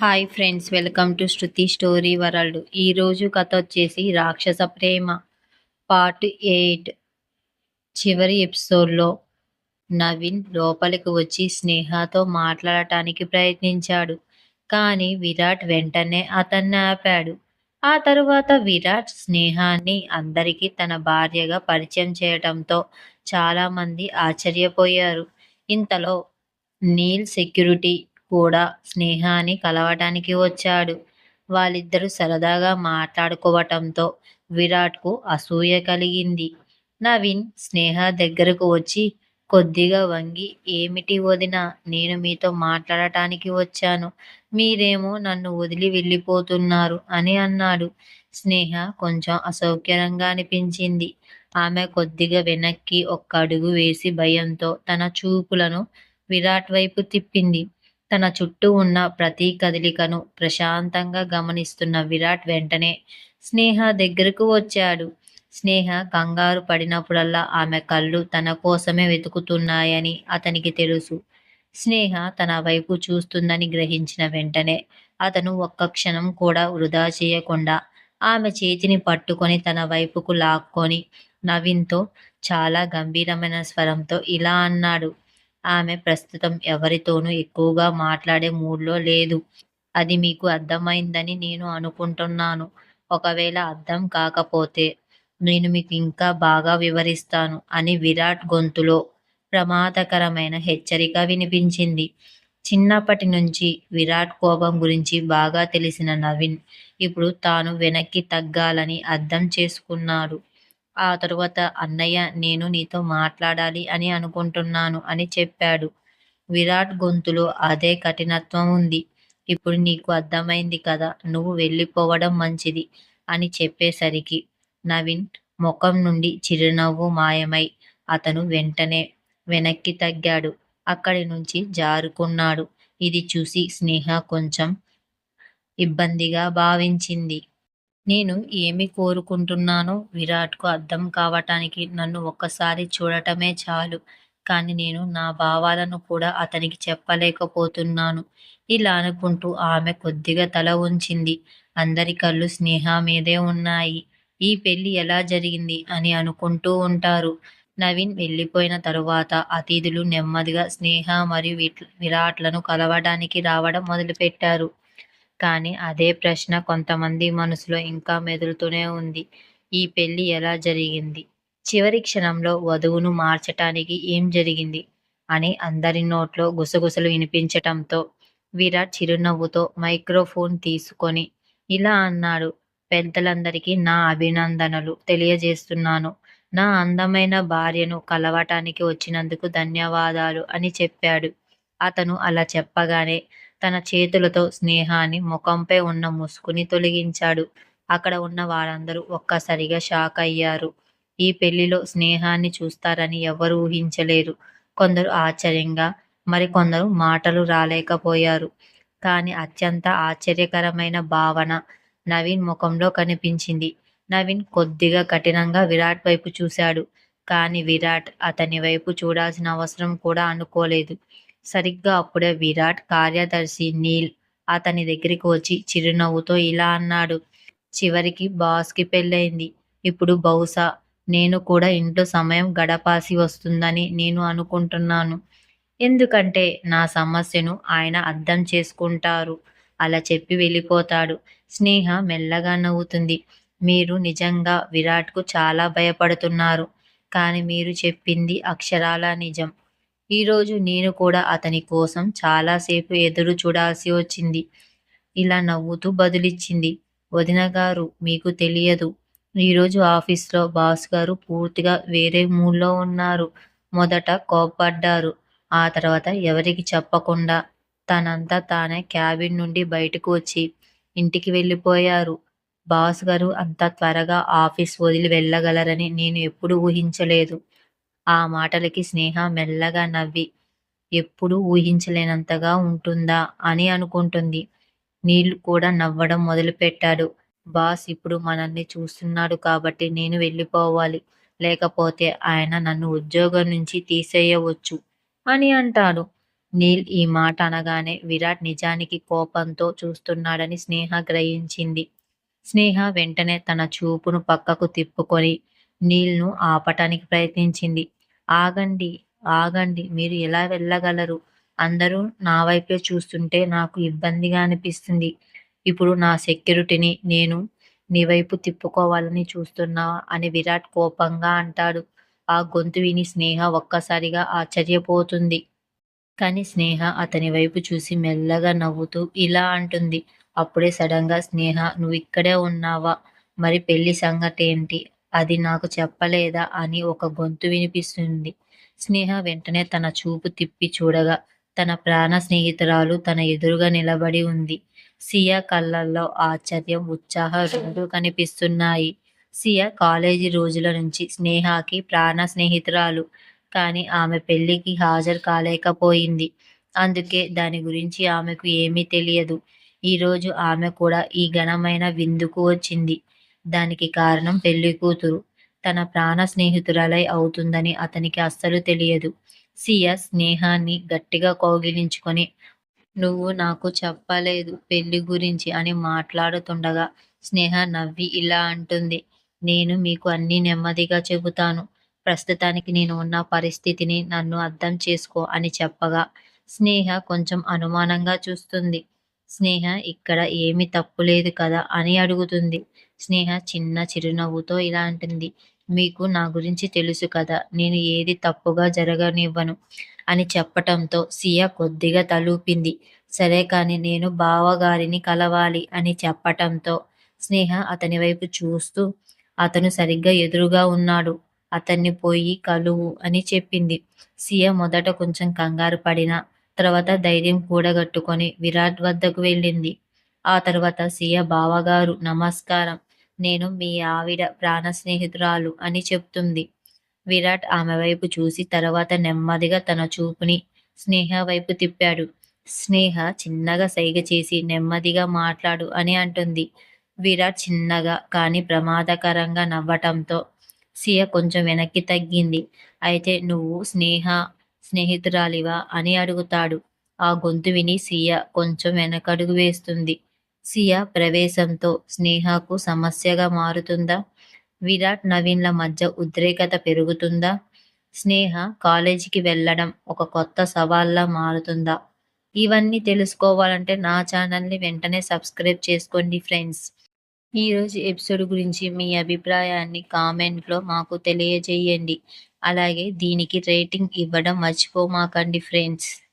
Hi friends, welcome to Shruti story world. ఈరోజు కథ వచ్చేసి రాక్షస ప్రేమ పార్ట్ 8. చివరి ఎపిసోడ్లో నవీన్ లోపలికి వచ్చి స్నేహతో మాట్లాడటానికి ప్రయత్నించాడు. కానీ విరాట్ వెంటనే అతన్ని ఆపాడు. ఆ తరువాత విరాట్ స్నేహాన్ని అందరికీ తన భార్యగా పరిచయం చేయడంతో చాలామంది ఆశ్చర్యపోయారు. ఇంతలో నీల్ సెక్యూరిటీ కూడా స్నేహాని కలవటానికి వచ్చాడు. వాళ్ళిద్దరూ సరదాగా మాట్లాడుకోవటంతో విరాట్కు అసూయ కలిగింది. నవీన్ స్నేహ దగ్గరకు వచ్చి కొద్దిగా వంగి, ఏమిటి వదినా, నేను మీతో మాట్లాడటానికి వచ్చాను, మీరేమో నన్ను వదిలి వెళ్ళిపోతున్నారు అని అన్నాడు. స్నేహ కొంచెం అసౌకర్యంగా అనిపించింది. ఆమె కొద్దిగా వెనక్కి ఒక్క అడుగు వేసి భయంతో తన చూపులను విరాట్ వైపు తిప్పింది. తన చుట్టూ ఉన్న ప్రతి కదలికను ప్రశాంతంగా గమనిస్తున్న విరాట్ వెంటనే స్నేహ దగ్గరకు వచ్చాడు. స్నేహ కంగారు పడినప్పుడల్లా ఆమె కళ్ళు తన కోసమే వెతుకుతున్నాయని అతనికి తెలుసు. స్నేహ తన వైపు చూస్తుందని గ్రహించిన వెంటనే అతను ఒక్క క్షణం కూడా వృధా చేయకుండా ఆమె చేతిని పట్టుకొని తన వైపుకు లాక్కొని నవీన్తో చాలా గంభీరమైన స్వరంతో ఇలా అన్నాడు. ఆమె ప్రస్తుతం ఎవరితోనూ ఎక్కువగా మాట్లాడే మూడ్లో లేదు. అది మీకు అర్థమైందని నేను అనుకుంటున్నాను. ఒకవేళ అర్థం కాకపోతే నేను మీకు ఇంకా బాగా వివరిస్తాను అని విరాట్ గొంతులో ప్రమాదకరమైన హెచ్చరిక వినిపించింది. చిన్నప్పటి నుంచి విరాట్ కోపం గురించి బాగా తెలిసిన నవీన్ ఇప్పుడు తాను వెనక్కి తగ్గాలని అర్థం చేసుకున్నాడు. ఆ తరువాత అన్నయ్య, నేను నీతో మాట్లాడాలి అని అనుకుంటున్నాను అని చెప్పాడు. విరాట్ గొంతులో అదే కఠినత్వం ఉంది. ఇప్పుడు నీకు అర్థమైంది కదా, నువ్వు వెళ్ళిపోవడం మంచిది అని చెప్పేసరికి నవీన్ ముఖం నుండి చిరునవ్వు మాయమై అతను వెంటనే వెనక్కి తగ్గాడు. అక్కడి నుంచి జారుకున్నాడు. ఇది చూసి స్నేహ కొంచెం ఇబ్బందిగా భావించింది. నేను ఏమి కోరుకుంటున్నానో విరాట్కు అర్థం కావటానికి నన్ను ఒక్కసారి చూడటమే చాలు. కానీ నేను నా భావాలను కూడా అతనికి చెప్పలేకపోతున్నాను. ఇలా అనుకుంటూ ఆమె కొద్దిగా తల ఉంచింది. అందరి కళ్ళు స్నేహ మీదే ఉన్నాయి. ఈ పెళ్లి ఎలా జరిగింది అని అనుకుంటూ ఉంటారు. నవీన్ వెళ్ళిపోయిన తరువాత అతిథులు నెమ్మదిగా స్నేహ మరియు విరాట్లను కలవడానికి రావడం మొదలుపెట్టారు. కానీ అదే ప్రశ్న కొంతమంది మనసులో ఇంకా మెదులుతూనే ఉంది. ఈ పెళ్లి ఎలా జరిగింది? చివరి క్షణంలో వధువును మార్చటానికి ఏం జరిగింది అని అందరి నోట్లో గుసగుసలు వినిపించటంతో విరాట్ చిరునవ్వుతో మైక్రోఫోన్ తీసుకొని ఇలా అన్నాడు. పెద్దలందరికీ నా అభినందనలు తెలియజేస్తున్నాను. నా అందమైన భార్యను కలవటానికి వచ్చినందుకు ధన్యవాదాలు అని చెప్పాడు. అతను అలా చెప్పగానే తన చేతులతో స్నేహాన్ని ముఖంపై ఉన్న ముసుగుని తొలగించాడు. అక్కడ ఉన్న వారందరూ ఒక్కసారిగా షాక్ అయ్యారు. ఈ పెళ్లిలో స్నేహాన్ని చూస్తారని ఎవరూ ఊహించలేరు. కొందరు ఆశ్చర్యంగా, మరికొందరు మాటలు రాలేకపోయారు. కానీ అత్యంత ఆశ్చర్యకరమైన భావన నవీన్ ముఖంలో కనిపించింది. నవీన్ కొద్దిగా కఠినంగా విరాట్ వైపు చూశాడు. కానీ విరాట్ అతని వైపు చూడాల్సిన అవసరం కూడా అనుకోలేదు. సరిగ్గా అప్పుడే విరాట్ కార్యదర్శి నీల్ అతని దగ్గరికి వచ్చి చిరునవ్వుతో ఇలా అన్నాడు. చివరికి బాస్కి పెళ్ళయింది. ఇప్పుడు బహుశా నేను కూడా ఇంట్లో సమయం గడపాల్సి వస్తుందని నేను అనుకుంటున్నాను. ఎందుకంటే నా సమస్యను ఆయన అర్థం చేసుకుంటారు. అలా చెప్పి వెళ్ళిపోతాడు. స్నేహ మెల్లగా నవ్వుతుంది. మీరు నిజంగా విరాట్కు చాలా భయపడుతున్నారు. కానీ మీరు చెప్పింది అక్షరాల నిజం. ఈరోజు నేను కూడా అతని కోసం చాలాసేపు ఎదురు చూడాల్సి వచ్చింది. ఇలా నవ్వుతూ బదులిచ్చింది. వదిన గారు, మీకు తెలియదు. ఈరోజు ఆఫీస్లో బాస్ గారు పూర్తిగా వేరే మూడ్లో ఉన్నారు. మొదట కోప్పడ్డారు. ఆ తర్వాత ఎవరికి చెప్పకుండా తనంతా తానే క్యాబిన్ నుండి బయటకు వచ్చి ఇంటికి వెళ్ళిపోయారు. బాస్ గారు అంత త్వరగా ఆఫీస్ వదిలి వెళ్ళగలరని నేను ఎప్పుడూ ఊహించలేదు. ఆ మాటలకి స్నేహ మెల్లగా నవ్వి, ఎప్పుడూ ఊహించలేనంతగా ఉంటుందా అని అనుకుంటుంది. నీళ్ళు కూడా నవ్వడం మొదలుపెట్టాడు. బాస్ ఇప్పుడు మనల్ని చూస్తున్నాడు కాబట్టి నేను వెళ్ళిపోవాలి. లేకపోతే ఆయన నన్ను ఉద్యోగం నుంచి తీసేయవచ్చు అని అంటాడు. నీల్ ఈ మాట అనగానే విరాట్ నిజానికి కోపంతో చూస్తున్నాడని స్నేహ గ్రహించింది. స్నేహ వెంటనే తన చూపును పక్కకు తిప్పుకొని నీల్ను ఆపటానికి ప్రయత్నించింది. ఆగండి, ఆగండి, మీరు ఎలా వెళ్ళగలరు? అందరూ నా వైపే చూస్తుంటే నాకు ఇబ్బందిగా అనిపిస్తుంది. ఇప్పుడు నా సెక్యూరిటీని నేను నీ వైపు తిప్పుకోవాలని చూస్తున్నావా అని విరాట్ కోపంగా అంటాడు. ఆ గొంతు విని స్నేహ ఒక్కసారిగా ఆశ్చర్యపోతుంది. కానీ స్నేహ అతని వైపు చూసి మెల్లగా నవ్వుతూ ఇలా అంటుంది. అప్పుడే సడన్గా స్నేహ, నువ్విక్కడే ఉన్నావా? మరి పెళ్లి సంగతేంటి? అది నాకు చెప్పలేదా? అని ఒక గొంతు వినిపిస్తుంది. స్నేహ వెంటనే తన చూపు తిప్పి చూడగా తన ప్రాణ స్నేహితురాలు తన ఎదురుగా నిలబడి ఉంది. సియా కళ్ళల్లో ఆశ్చర్యం, ఉత్సాహం రెండూ కనిపిస్తున్నాయి. సియా కాలేజీ రోజుల నుంచి స్నేహకి ప్రాణ స్నేహితురాలు. కానీ ఆమె పెళ్ళికి హాజరు కాలేకపోయింది. అందుకే దాని గురించి ఆమెకు ఏమీ తెలియదు. ఈరోజు ఆమె కూడా ఈ ఘనమైన విందుకు వచ్చింది. దానికి కారణం పెళ్ళికూతురు తన ప్రాణ స్నేహితురాలై అవుతుందని అతనికి అస్సలు తెలియదు. సియ స్నేహాన్ని గట్టిగా కౌగిలించుకొని, నువ్వు నాకు చెప్పలేదు పెళ్లి గురించి అని మాట్లాడుతుండగా స్నేహ నవ్వి ఇలా అంటుంది. నేను మీకు అన్నీ నెమ్మదిగా చెబుతాను. ప్రస్తుతానికి నేను ఉన్న పరిస్థితిని నన్ను అర్థం చేసుకో అని చెప్పగా స్నేహ కొంచెం అనుమానంగా చూస్తుంది. స్నేహ, ఇక్కడ ఏమీ తప్పు లేదు కదా అని అడుగుతుంది. స్నేహ చిన్న చిరునవ్వుతో ఇలా అంటుంది. మీకు నా గురించి తెలుసు కదా, నేను ఏది తప్పుగా జరగనివ్వను అని చెప్పటంతో సియా కొద్దిగా తలూపింది. సరే కానీ నేను బావగారిని కలవాలి అని చెప్పటంతో స్నేహ అతని వైపు చూస్తూ, అతను సరిగ్గా ఎదురుగా ఉన్నాడు. అతన్ని పోయి కలువు అని చెప్పింది. సియా మొదట కొంచెం కంగారు పడినా తర్వాత ధైర్యం కూడగట్టుకొని విరాట్ వద్దకు వెళ్ళింది. ఆ తర్వాత సియా, బావగారు నమస్కారం. నేను మీ ఆవిడ ప్రాణ స్నేహితురాలు అని చెప్తుంది. విరాట్ ఆమె వైపు చూసి తర్వాత నెమ్మదిగా తన చూపుని స్నేహ వైపు తిప్పాడు. స్నేహ చిన్నగా సైగ చేసి నెమ్మదిగా మాట్లాడు అని అంటుంది. విరాట్ చిన్నగా కానీ ప్రమాదకరంగా నవ్వటంతో సియ కొంచెం వెనక్కి తగ్గింది. అయితే నువ్వు స్నేహితురాలివా అని అడుగుతాడు. ఆ గొంతు విని సియ కొంచెం వెనకడుగు వేస్తుంది. సియ ప్రవేశంతో స్నేహకు సమస్యగా మారుతుందా? విరాట్ నవీన్ల మధ్య ఉద్రేకత పెరుగుతుందా? స్నేహ కాలేజీకి వెళ్ళడం ఒక కొత్త సవాల్లా మారుతుందా? ఇవన్నీ తెలుసుకోవాలంటే నా ఛానల్ని వెంటనే సబ్స్క్రైబ్ చేసుకోండి ఫ్రెండ్స్. ఈరోజు ఎపిసోడ్ గురించి మీ అభిప్రాయాన్ని కామెంట్లో మాకు తెలియజేయండి. అలాగే దీనికి రేటింగ్ ఇవ్వడం మర్చిపోమాకండి ఫ్రెండ్స్.